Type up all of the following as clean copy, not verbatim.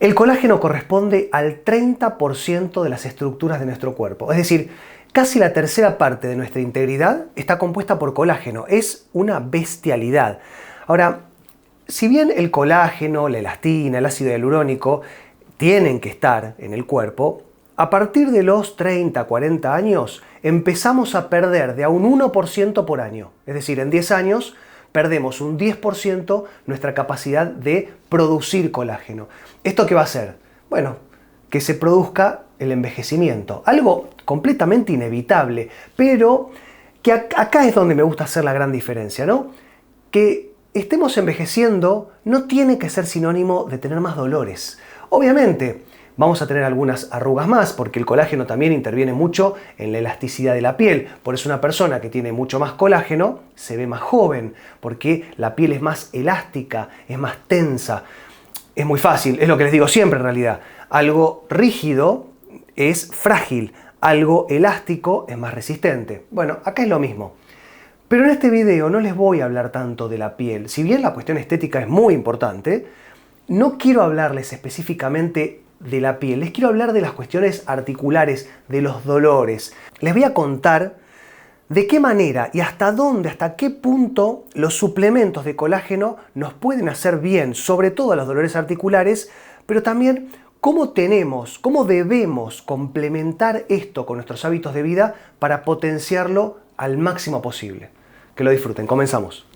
El colágeno corresponde al 30% de las estructuras de nuestro cuerpo. Es decir, casi la tercera parte de nuestra integridad está compuesta por colágeno. Es una bestialidad. Ahora, si bien el colágeno, la elastina, el ácido hialurónico tienen que estar en el cuerpo, a partir de los 30, 40 años empezamos a perder de a un 1% por año. Es decir, en 10 años perdemos un 10% nuestra capacidad de producir colágeno. ¿Esto qué va a hacer? Bueno, que se produzca el envejecimiento. Algo completamente inevitable, pero que acá es donde me gusta hacer la gran diferencia, ¿no? Que estemos envejeciendo no tiene que ser sinónimo de tener más dolores. Obviamente, vamos a tener algunas arrugas más porque el colágeno también interviene mucho en la elasticidad de la piel. Por eso una persona que tiene mucho más colágeno se ve más joven porque la piel es más elástica, es más tensa. Es muy fácil, es lo que les digo siempre en realidad. Algo rígido es frágil, algo elástico es más resistente. Bueno, acá es lo mismo. Pero en este video no les voy a hablar tanto de la piel. Si bien la cuestión estética es muy importante, no quiero hablarles específicamente de la piel. Les quiero hablar de las cuestiones articulares, de los dolores. Les voy a contar de qué manera y hasta dónde, hasta qué punto los suplementos de colágeno nos pueden hacer bien, sobre todo a los dolores articulares, pero también cómo debemos complementar esto con nuestros hábitos de vida para potenciarlo al máximo posible. Que lo disfruten. Comenzamos.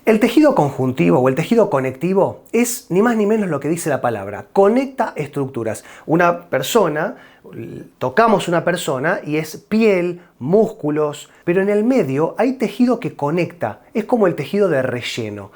El tejido conjuntivo o el tejido conectivo es ni más ni menos lo que dice la palabra. Conecta estructuras. Tocamos una persona y es piel, músculos, pero en el medio hay tejido que conecta. Es como el tejido de relleno.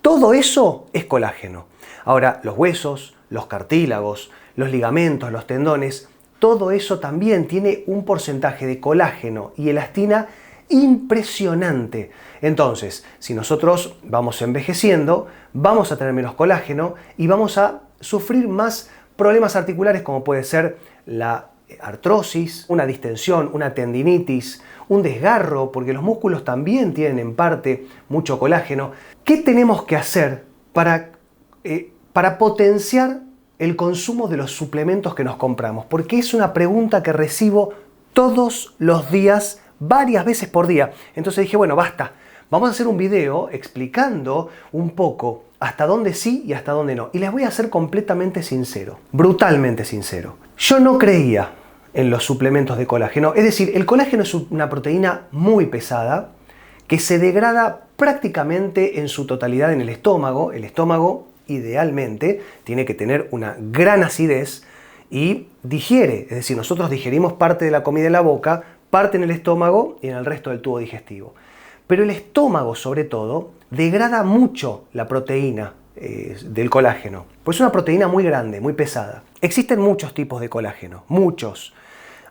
Todo eso es colágeno. Ahora, los huesos, los cartílagos, los ligamentos, los tendones, todo eso también tiene un porcentaje de colágeno y elastina impresionante. Entonces, si nosotros vamos envejeciendo, vamos a tener menos colágeno y vamos a sufrir más problemas articulares como puede ser la artrosis, una distensión, una tendinitis, un desgarro, porque los músculos también tienen en parte mucho colágeno. ¿Qué tenemos que hacer para potenciar el consumo de los suplementos que nos compramos? Porque es una pregunta que recibo todos los días, varias veces por día. Entonces dije, bueno, basta. Vamos a hacer un video explicando un poco hasta dónde sí y hasta dónde no. Y les voy a ser completamente sincero, brutalmente sincero. Yo no creía en los suplementos de colágeno. Es decir, el colágeno es una proteína muy pesada que se degrada prácticamente en su totalidad en el estómago. El estómago, idealmente, tiene que tener una gran acidez y digiere. Es decir, nosotros digerimos parte de la comida en la boca, parte en el estómago y en el resto del tubo digestivo. Pero el estómago, sobre todo, degrada mucho la proteína del colágeno. Pues es una proteína muy grande, muy pesada. Existen muchos tipos de colágeno, muchos.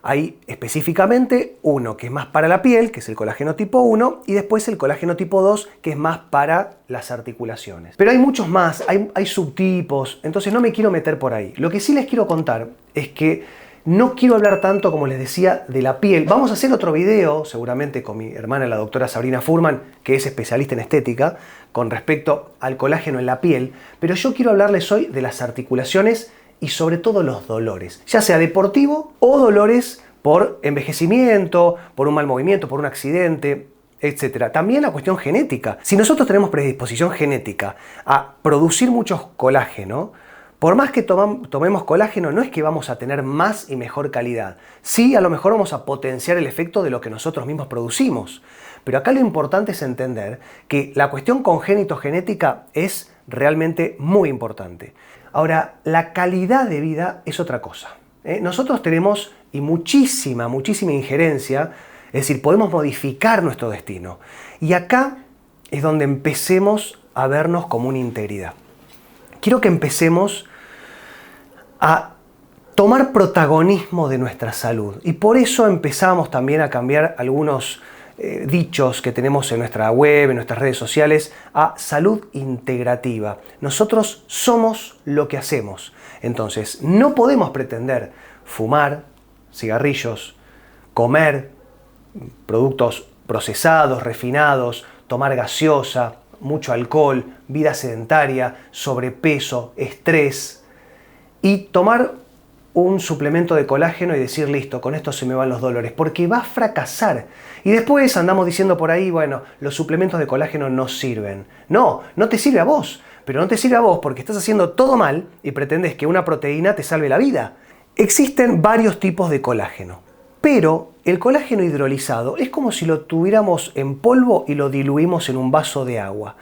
Hay específicamente uno que es más para la piel, que es el colágeno tipo 1, y después el colágeno tipo 2, que es más para las articulaciones. Pero hay muchos más, hay subtipos, entonces no me quiero meter por ahí. Lo que sí les quiero contar es que no quiero hablar tanto, como les decía, de la piel. Vamos a hacer otro video, seguramente con mi hermana, la doctora Sabrina Furman, que es especialista en estética, con respecto al colágeno en la piel. Pero yo quiero hablarles hoy de las articulaciones y sobre todo los dolores, ya sea deportivo o dolores por envejecimiento, por un mal movimiento, por un accidente, etc. También la cuestión genética. Si nosotros tenemos predisposición genética a producir mucho colágeno, por más que tomemos colágeno, no es que vamos a tener más y mejor calidad. Sí, a lo mejor vamos a potenciar el efecto de lo que nosotros mismos producimos. Pero acá lo importante es entender que la cuestión congénito-genética es realmente muy importante. Ahora, la calidad de vida es otra cosa. Nosotros tenemos y muchísima injerencia, es decir, podemos modificar nuestro destino. Y acá es donde empecemos a vernos como una integridad. Quiero que empecemos a tomar protagonismo de nuestra salud. Y por eso empezamos también a cambiar algunos dichos que tenemos en nuestra web, en nuestras redes sociales, a salud integrativa. Nosotros somos lo que hacemos. Entonces, no podemos pretender fumar cigarrillos, comer productos procesados, refinados, tomar gaseosa, mucho alcohol, vida sedentaria, sobrepeso, estrés, y tomar un suplemento de colágeno y decir, listo, con esto se me van los dolores, porque va a fracasar. Y después andamos diciendo por ahí, bueno, los suplementos de colágeno no sirven. No, no te sirve a vos, pero no te sirve a vos porque estás haciendo todo mal y pretendes que una proteína te salve la vida. Existen varios tipos de colágeno, pero el colágeno hidrolizado es como si lo tuviéramos en polvo y lo diluimos en un vaso de agua.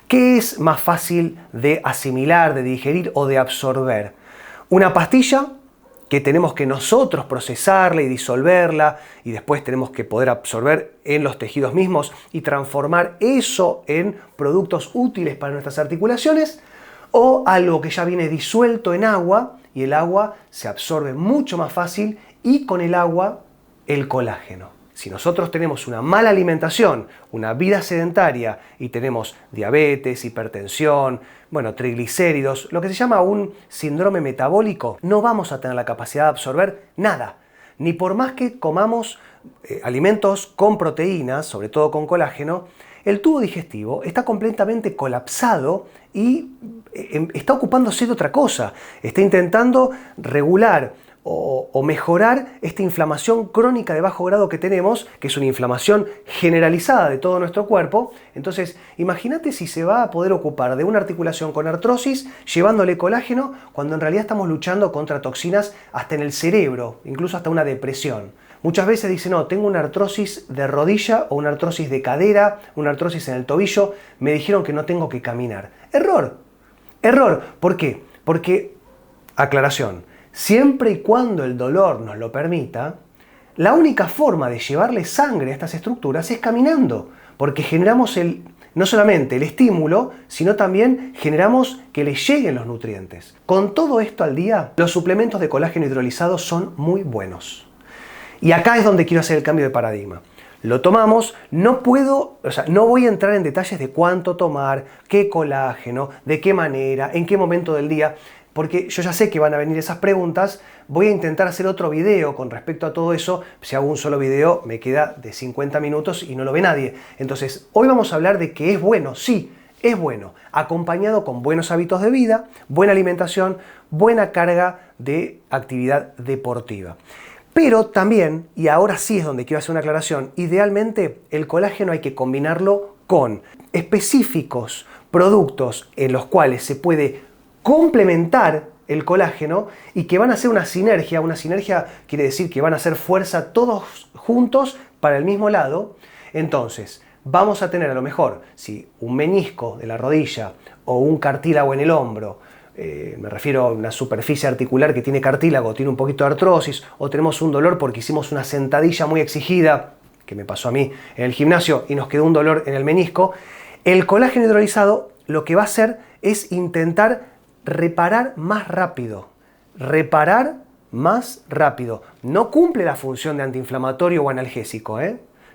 ¿Qué es más fácil de asimilar, de digerir o de absorber? Una pastilla que tenemos que nosotros procesarla y disolverla y después tenemos que poder absorber en los tejidos mismos y transformar eso en productos útiles para nuestras articulaciones, o algo que ya viene disuelto en agua y el agua se absorbe mucho más fácil y con el agua el colágeno. Si nosotros tenemos una mala alimentación, una vida sedentaria y tenemos diabetes, hipertensión, triglicéridos, lo que se llama un síndrome metabólico, no vamos a tener la capacidad de absorber nada. Ni por más que comamos alimentos con proteínas, sobre todo con colágeno, el tubo digestivo está completamente colapsado y está ocupándose de otra cosa. Está intentando regular o mejorar esta inflamación crónica de bajo grado que tenemos, que es una inflamación generalizada de todo nuestro cuerpo. Entonces, imagínate si se va a poder ocupar de una articulación con artrosis llevándole colágeno, cuando en realidad estamos luchando contra toxinas hasta en el cerebro, incluso hasta una depresión. Muchas veces dicen, no, tengo una artrosis de rodilla o una artrosis de cadera, una artrosis en el tobillo, me dijeron que no tengo que caminar. Error, error. ¿Por qué? Porque, aclaración, siempre y cuando el dolor nos lo permita, la única forma de llevarle sangre a estas estructuras es caminando, porque generamos no solamente el estímulo, sino también generamos que le lleguen los nutrientes. Con todo esto al día, los suplementos de colágeno hidrolizado son muy buenos. Y acá es donde quiero hacer el cambio de paradigma. Lo tomamos, no voy a entrar en detalles de cuánto tomar, qué colágeno, de qué manera, en qué momento del día, porque yo ya sé que van a venir esas preguntas. Voy a intentar hacer otro video con respecto a todo eso. Si hago un solo video me queda de 50 minutos y no lo ve nadie. Entonces, hoy vamos a hablar de que es bueno, sí, es bueno, acompañado con buenos hábitos de vida, buena alimentación, buena carga de actividad deportiva. Pero también, y ahora sí es donde quiero hacer una aclaración, idealmente el colágeno hay que combinarlo con específicos productos en los cuales se puede complementar el colágeno y que van a hacer una sinergia. Una sinergia quiere decir que van a hacer fuerza todos juntos para el mismo lado. Entonces, vamos a tener a lo mejor, si un menisco de la rodilla o un cartílago en el hombro, me refiero a una superficie articular que tiene cartílago, tiene un poquito de artrosis, o tenemos un dolor porque hicimos una sentadilla muy exigida, que me pasó a mí en el gimnasio y nos quedó un dolor en el menisco, el colágeno hidrolizado lo que va a hacer es intentar reparar más rápido. Reparar más rápido. No cumple la función de antiinflamatorio o analgésico,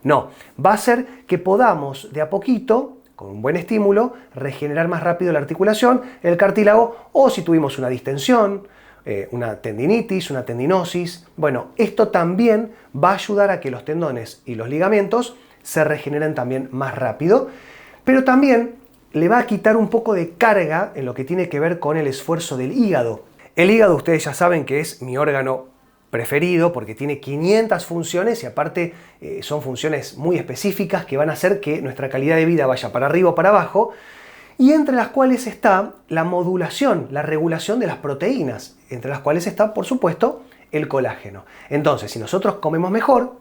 No, va a hacer que podamos de a poquito, con un buen estímulo, regenerar más rápido la articulación, el cartílago, o si tuvimos una distensión, una tendinitis, una tendinosis. Esto también va a ayudar a que los tendones y los ligamentos se regeneren también más rápido, pero también le va a quitar un poco de carga en lo que tiene que ver con el esfuerzo del hígado. El hígado, ustedes ya saben que es mi órgano preferido porque tiene 500 funciones y aparte son funciones muy específicas que van a hacer que nuestra calidad de vida vaya para arriba o para abajo, y entre las cuales está la modulación, la regulación de las proteínas, entre las cuales está, por supuesto, el colágeno. Entonces, si nosotros comemos mejor,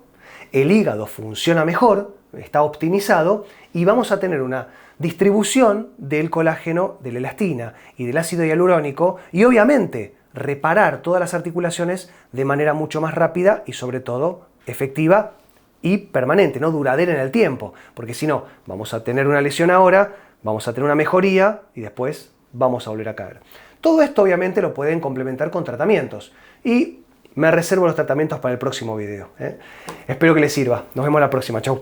el hígado funciona mejor, está optimizado y vamos a tener una distribución del colágeno, de la elastina y del ácido hialurónico, y obviamente reparar todas las articulaciones de manera mucho más rápida y sobre todo efectiva y permanente, no duradera en el tiempo, porque si no vamos a tener una lesión ahora, vamos a tener una mejoría y después vamos a volver a caer. Todo esto obviamente lo pueden complementar con tratamientos y me reservo los tratamientos para el próximo video. Espero que les sirva. Nos vemos la próxima. Chau.